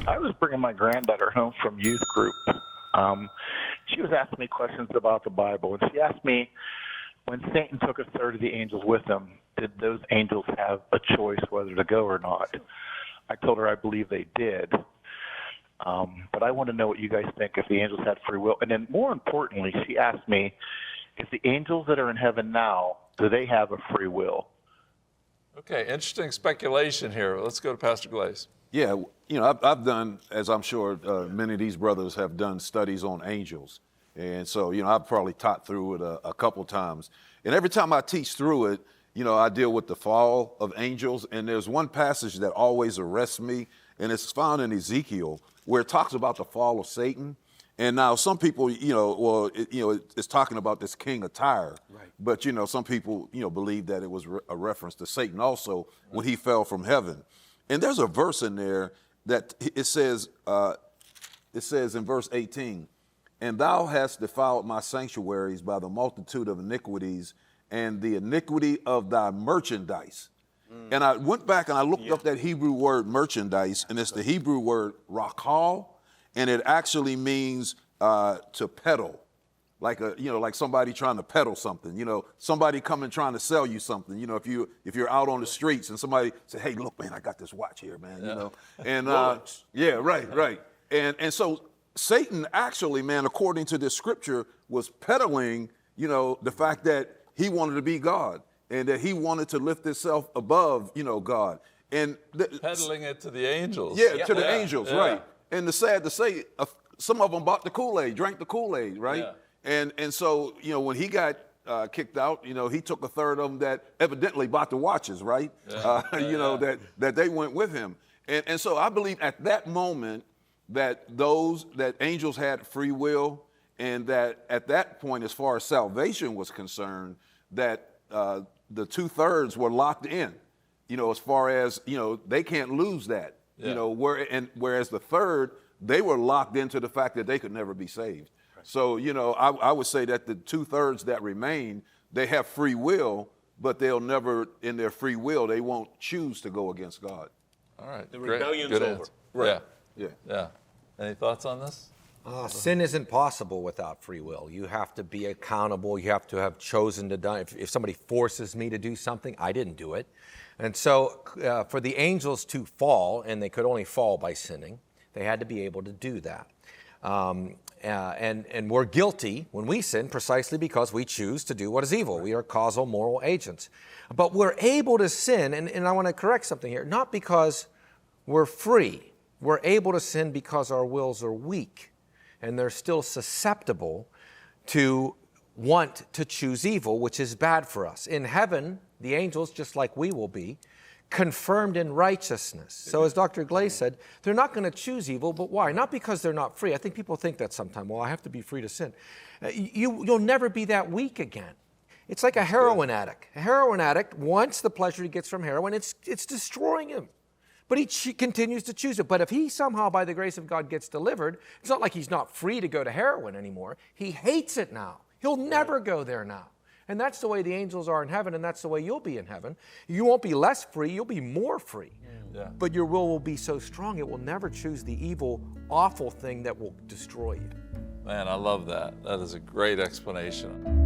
I was bringing my granddaughter home from youth group. She was asking me questions about the Bible, and she asked me, when Satan took a third of the angels with him, did those angels have a choice whether to go or not? I told her I believe they did. But I want to know what you guys think, if the angels had free will. And then more importantly, she asked me, if the angels that are in heaven now, do they have a free will? Okay, interesting speculation here. Let's go to Pastor Glaze. Yeah, you know, I've done, as I'm sure many of these brothers have done, studies on angels. And so, you know, I've probably taught through it a couple times. And every time I teach through it, you know, I deal with the fall of angels. And there's one passage that always arrests me, and it's found in Ezekiel, where it talks about the fall of Satan. And now some people, you know, well, it's talking about this king of Tyre. Right. But, you know, some people, you know, believe that it was a reference to Satan also when he fell from heaven. And there's a verse in there that it says in verse 18, and thou hast defiled my sanctuaries by the multitude of iniquities and the iniquity of thy merchandise. And I went back and I looked up that Hebrew word merchandise, and it's the Hebrew word rakal, and it actually means to peddle, like like somebody trying to peddle something. You know, somebody coming trying to sell you something. You know, if you're out on the streets and somebody say, "Hey, look, man, I got this watch here, man." You know, and yeah, right. And so Satan actually, man, according to this scripture, was peddling, you know, the fact that he wanted to be God and that he wanted to lift himself above, you know, God. And peddling it to the angels. Yeah, to the angels, right. And it's sad to say, some of them bought the Kool-Aid, drank the Kool-Aid, right? Yeah. And so, you know, when he got kicked out, you know, he took a third of them that evidently bought the watches, right? You know, that they went with him. And so I believe at that moment that angels had free will, and that at that point, as far as salvation was concerned, that the 2/3 were locked in, you know, as far as, you know, they can't lose that. Yeah. You know, whereas the third, they were locked into the fact that they could never be saved. Right. So, you know, I would say that the 2/3 that remain, they have free will, but they'll never, in their free will, they won't choose to go against God. All right. The rebellion's Good over. answer. Right. Yeah. Any thoughts on this? Sin isn't possible without free will. You have to be accountable. You have to have chosen to do. If somebody forces me to do something, I didn't do it. And so for the angels to fall, and they could only fall by sinning, they had to be able to do that. And we're guilty when we sin precisely because we choose to do what is evil. We are causal moral agents. But we're able to sin, and I want to correct something here, not because we're free. We're able to sin because our wills are weak, and they're still susceptible to want to choose evil, which is bad for us. In heaven, the angels, just like we will be, confirmed in righteousness. So as Dr. Glaze said, they're not going to choose evil, but why? Not because they're not free. I think people think that sometimes, well, I have to be free to sin. You'll never be that weak again. It's like a heroin addict. A heroin addict wants the pleasure he gets from heroin. It's destroying him. But he continues to choose it. But if he somehow, by the grace of God, gets delivered, it's not like he's not free to go to heroin anymore. He hates it now. He'll never go there now. And that's the way the angels are in heaven, and that's the way you'll be in heaven. You won't be less free, you'll be more free. Yeah. But your will be so strong, it will never choose the evil, awful thing that will destroy you. Man, I love that. That is a great explanation.